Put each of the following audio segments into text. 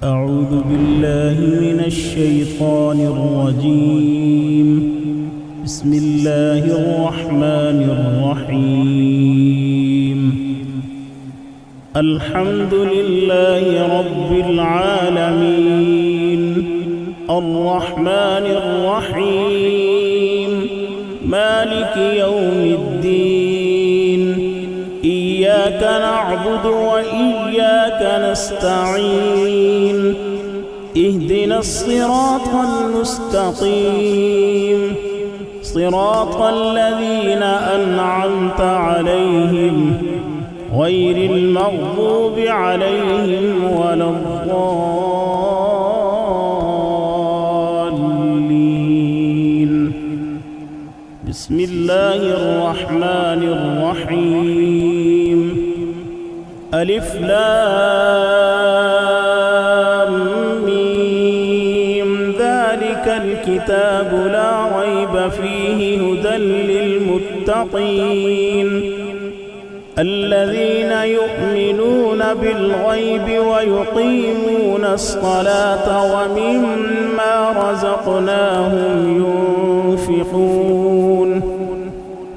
أعوذ بالله من الشيطان الرجيم. بسم الله الرحمن الرحيم. الحمد لله رب العالمين، الرحمن الرحيم، مالك يوم الدين. إياك نعبد وإياك نستعين. اهدنا الصراط المستقيم، صراط الذين أنعمت عليهم غير المغضوب عليهم ولا الضالين. بسم الله الرحمن الرحيم. ألف لام ميم. ذلك الكتاب لا ريب فيه هدى للمتقين الذين يؤمنون بالغيب ويقيمون الصلاة ومما رزقناهم ينفقون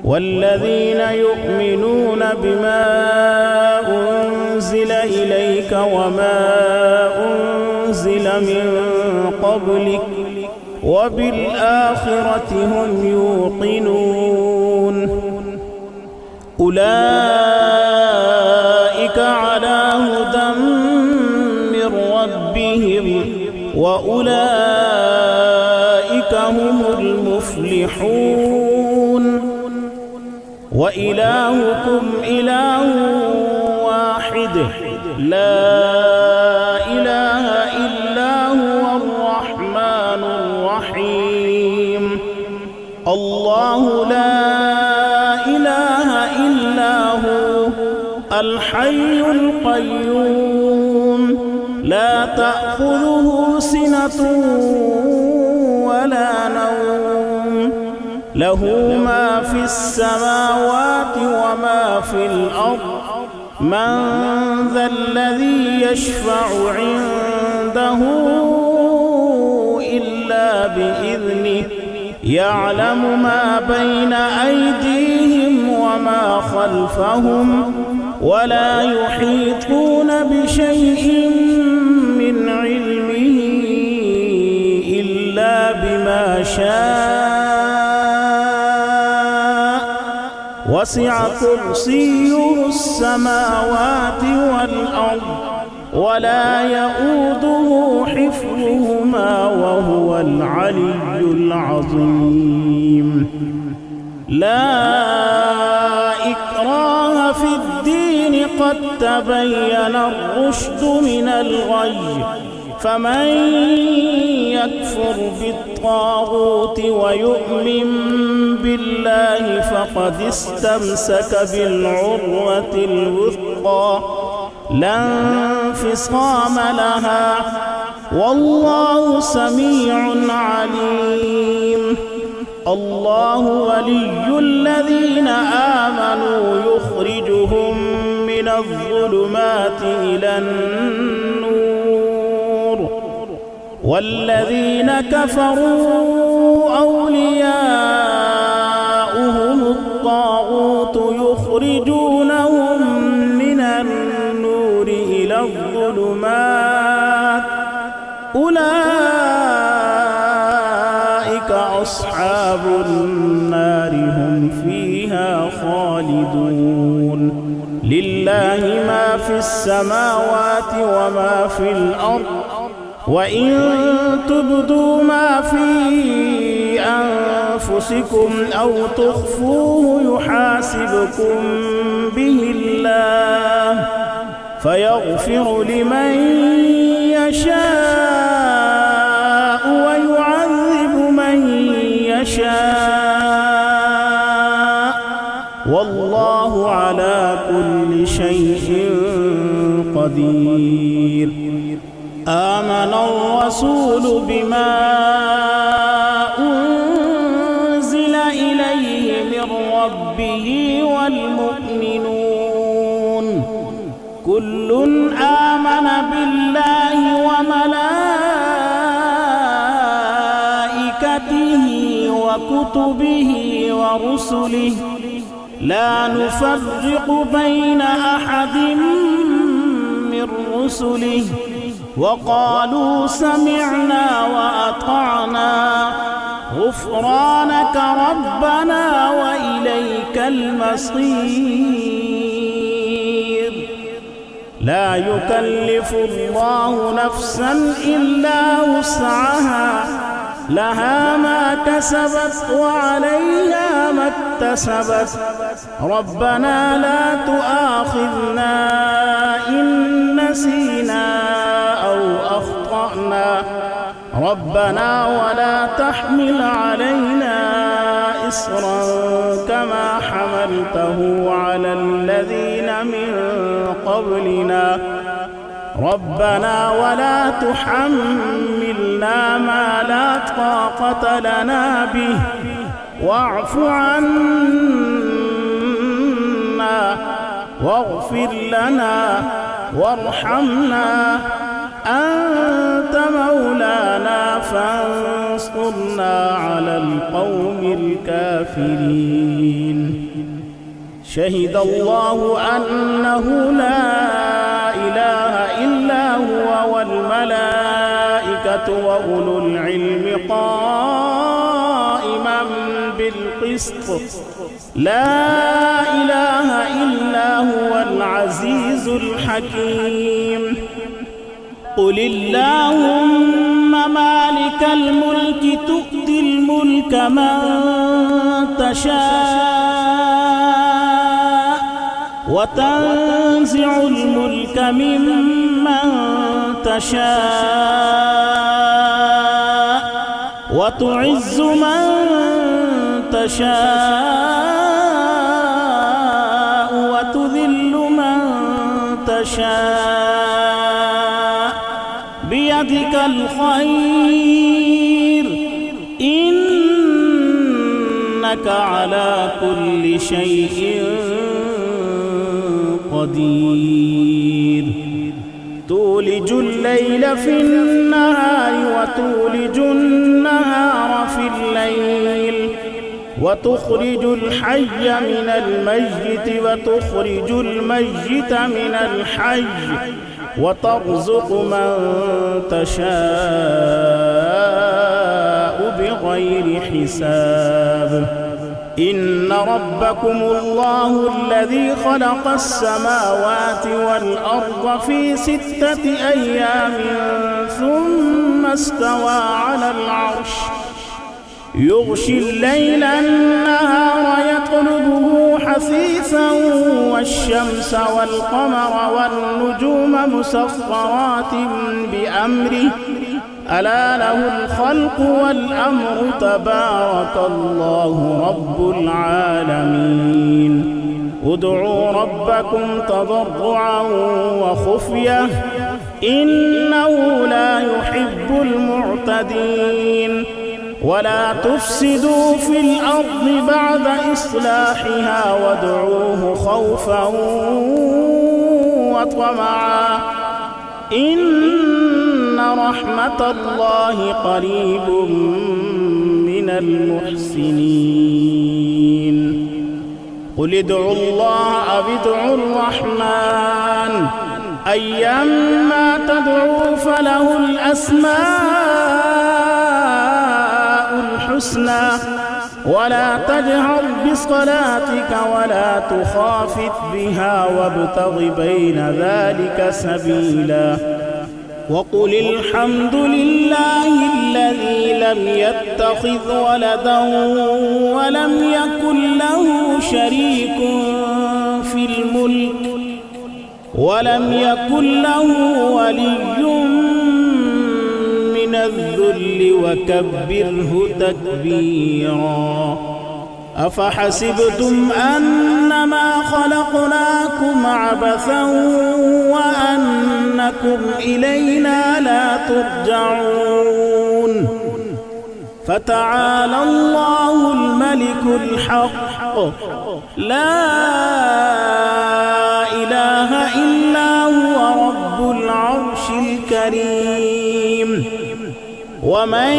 والذين يؤمنون بما أنزل إليك وما أنزل من قبلك وبالآخرة هم يوقنون. أولئك على هدى من ربهم وأولئك هم المفلحون. وإلهكم إله واحد لا إله إلا هو الرحمن الرحيم. الله لا إله إلا هو الحي القيوم لا تأخذه سنة ولا نوم له ما في السماوات وما في الأرض. من ذا الذي يشفع عنده إلا بإذنه يعلم ما بين أيديهم وما خلفهم ولا يحيطون بشيء من علمه إلا بما شاء. وسع كرسيه السماوات والأرض ولا يؤوده حفظهما وهو العلي العظيم. لا إكراه في الدين قد تبين الرشد من الغي. فمن يكفر بالطاغوت ويؤمن بالله فقد استمسك بالعروة الوثقى لا انفصام لها والله سميع عليم. الله ولي الذين آمنوا يخرجهم من الظلمات إلى النور والذين كفروا أولياؤهم الطاغوت يخرجونهم من النور إلى الظلمات. أولئك أصحاب النار هم فيها خالدون. لله ما في السماوات وما في الأرض وإن تبدوا ما في أنفسكم أو تخفوه يحاسبكم به الله فيغفر لمن يشاء ويعذب من يشاء والله على كل شيء قدير. آمن الرسول بما أنزل إليه من ربه والمؤمنون كل آمن بالله وملائكته وكتبه ورسله لا نفرق بين أحد من رسله وقالوا سمعنا وأطعنا غفرانك ربنا وإليك المصير. لا يكلف الله نفسا إلا وسعها لها ما كسبت وعليها ما اكتسبت ربنا لا تؤاخذنا إن نسينا أو أخطأنا ربنا ولا تحمل علينا إصرا كما حملته على الذين من قبلنا ربنا ولا تحملنا ما لا طاقة لنا به واعف عنا واغفر لنا وارحمنا أنت مولانا فانصرنا على القوم الكافرين. شهد الله أنه لا إله إلا هو والملائكة وأولو العلم قائما بالقسط لا إله إلا هو العزيز الحكيم. قل اللهم مالك الملك تؤتي الملك من تشاء وتنزع الملك ممن تشاء وتعز من تشاء وتذل من تشاء بيدك الخير إنك على كل شيء قدير. تولج الليل في النهار وتولج النهار في الليل وتخرج الحي من الميت وتخرج الميت من الحي وترزق من تشاء بغير حساب. إن ربكم الله الذي خلق السماوات والأرض في 6 أيام ثم استوى على العرش يغشي الليل النهار يطلبه حثيثا والشمس والقمر والنجوم مسخرات بأمره ألا له الخلق والأمر تبارك الله رب العالمين. ادعوا ربكم تضرعا وخفية إنه لا يحب المعتدين. ولا تفسدوا في الأرض بعد إصلاحها وادعوه خوفا وطمعا إن رحمة الله قريب من المحسنين. قل ادعوا الله أو ادعوا الرحمن أيما تدعوا فله الأسماء الحسنى ولا تجهر بصلاتك ولا تخافت بها وابتغ بين ذلك سبيلا. وقل الحمد لله الذي لم يتخذ ولدا ولم يكن له شريك في الملك ولم يكن له ولي من الذل وكبره تكبيرا. أفحسبتم أنما خلقناكم عبثا وأنكم إلينا لا ترجعون. فتعالى الله الملك الحق لا إله إلا هو رب العرش الكريم. ومن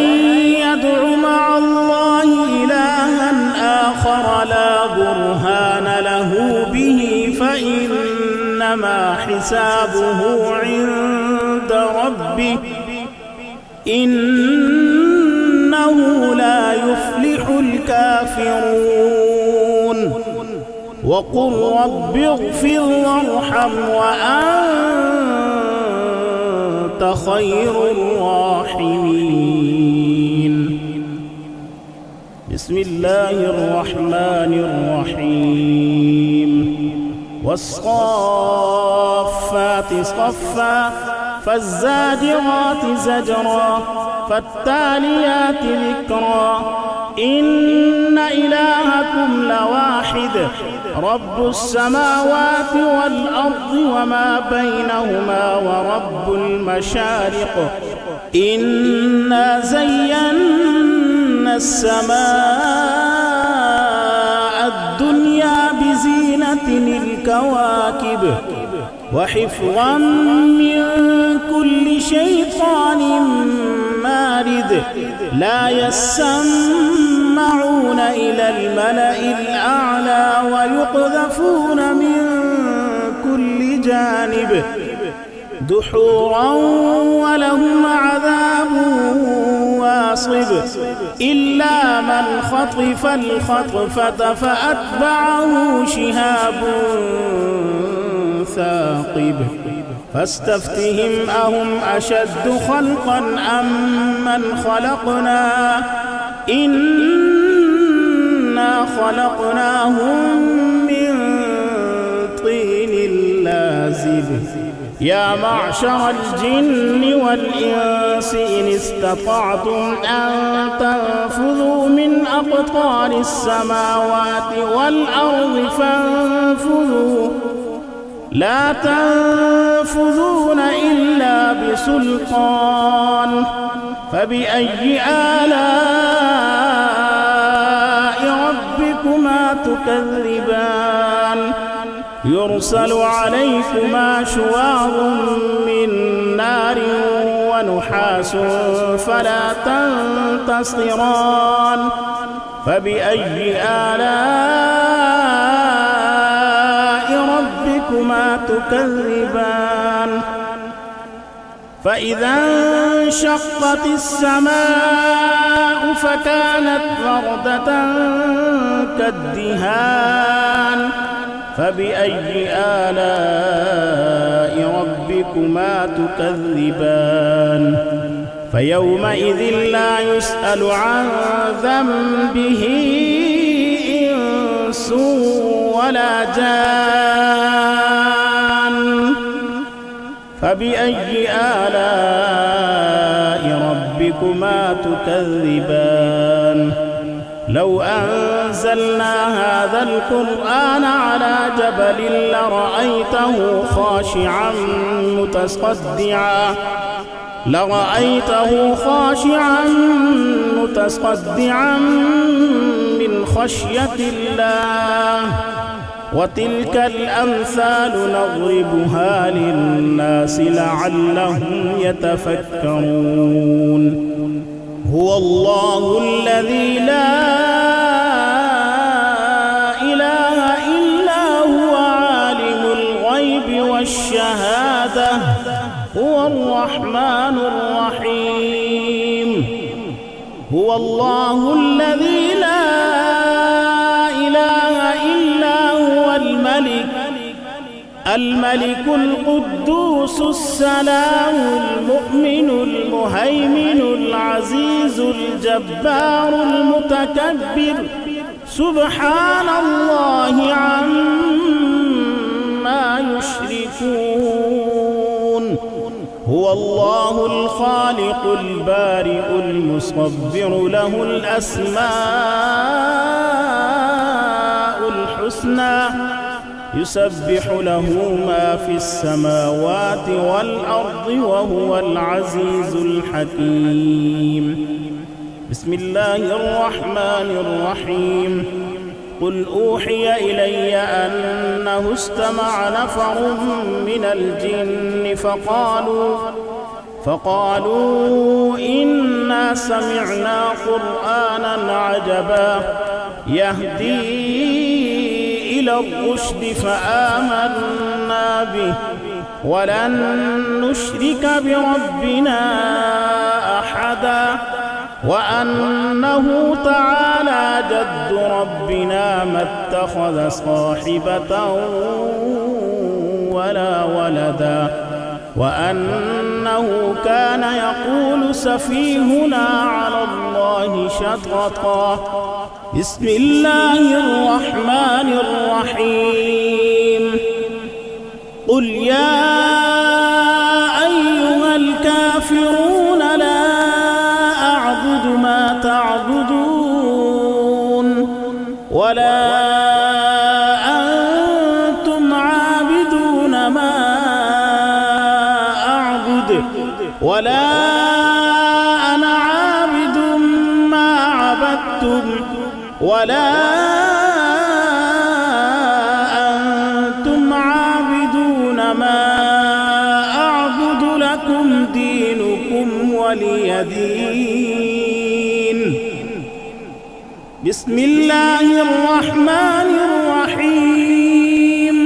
يدع مع الله إلها آخر لا برهان له به فإنما حسابه عند ربه إنه لا يفلح الكافرون وقل رب اغفر وارحم وأنت خير الراحمين. بسم الله الرحمن الرحيم. والصافات صفا فالزاجرات زجرا فالتاليات ذكرا إن إلهكم لواحد رب السماوات والأرض وما بينهما ورب المشارق إنا زينا السماء الدنيا بزينة الكواكب وحفظا من كل شيطان مارد لا يسمعون إلى الملأ الأعلى ويقذفون من كل جانب دحورا ولهم عذاب واصب إلا من خطف الخطفة فأتبعه شهاب ثاقب فاستفتهم أهم أشد خلقا أم من خلقنا إنا خلقناهم من طين لازب يا معشر الجن والإنس إن استطعتم أن تنفذوا من أقطار السماوات والأرض فانفذوا لا تنفذون إلا بسلطان فبأي آلاء ربكما تكذبان يرسل عليكما شواظ من نار ونحاس فلا تنتصران فبأي آلاء ربكما تكذبان فإذا انشقت السماء فكانت وردة كالدهان فبأي آلاء ربكما تكذبان فيومئذ لا يسأل عن ذنبه إنس ولا جان فبأي آلاء ربكما تكذبان لو أنزلنا هذا القرآن على جبل لرأيته خاشعا متصدعا من خشية الله وتلك الأمثال نضربها للناس لعلهم يتفكرون هو الله الذي لا إله إلا هو عالم الغيب والشهادة هو الرحمن الرحيم هو الله الذي لا إله إلا هو الملك القدوس السلام المؤمن المهيمن العزيز الجبار المتكبر سبحان الله عما يشركون هو الله الخالق البارئ المصور له الأسماء الحسنى يسبح له ما في السماوات والأرض وهو العزيز الحكيم بسم الله الرحمن الرحيم قل أوحي إلي أنه استمع نفر من الجن فقالوا إنا سمعنا قرآنا عجبا يهدي إلى الرشد فآمنا به ولن نشرك بربنا أحدا وأنه تعالى جد ربنا ما اتخذ صاحبة ولا ولدا وأنه كان يقول سفيهنا على الله شططا. بسم الله الرحمن الرحيم. قل يا أيها الكافرون لا أعبد ما تعبدون ولا أنتم عابدون ما أعبد ولا أنا عابد ما عبدتم ولا أنتم عابدون ما أعبد لكم دينكم ولي دين. بسم الله الرحمن الرحيم.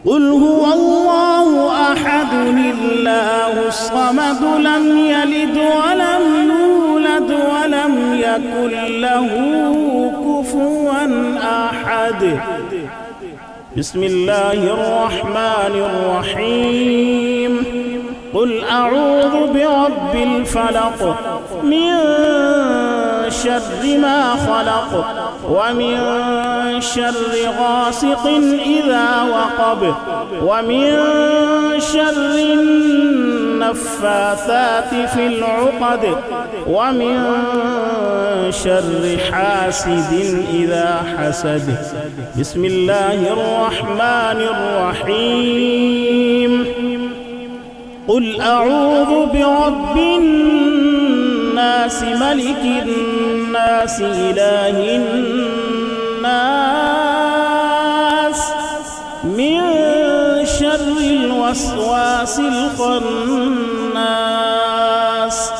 قل هو الله أحد الله الصمد لم يلد ولم يولد ولم يكن له كفوا أحد. بسم الله الرحمن الرحيم. قل أعوذ برب الفلق من شر ما خلق ومن شر غاسق إذا وقب ومن شر النفاثات في العقد ومن شر حاسد إذا حسد. بسم الله الرحمن الرحيم. قل أعوذ برب الناس ملك الناس إله الناس من شر الوسواس الخناس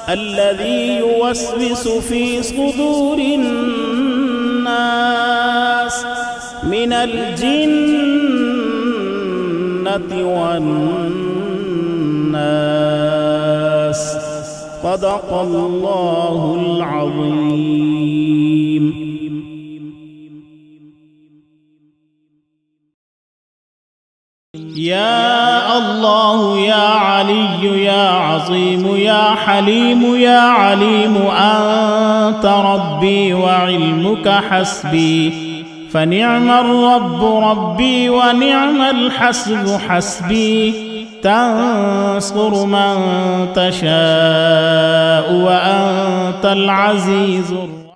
الذي يوسوس في صدور الناس من الجنة والناس. صدق الله العظيم. يا الله يا علي يا عظيم يا حليم يا عليم أنت ربي وعلمك حسبي فنعم الرب ربي ونعم الحسب حسبي. تنصر من تشاء وأنت العزيز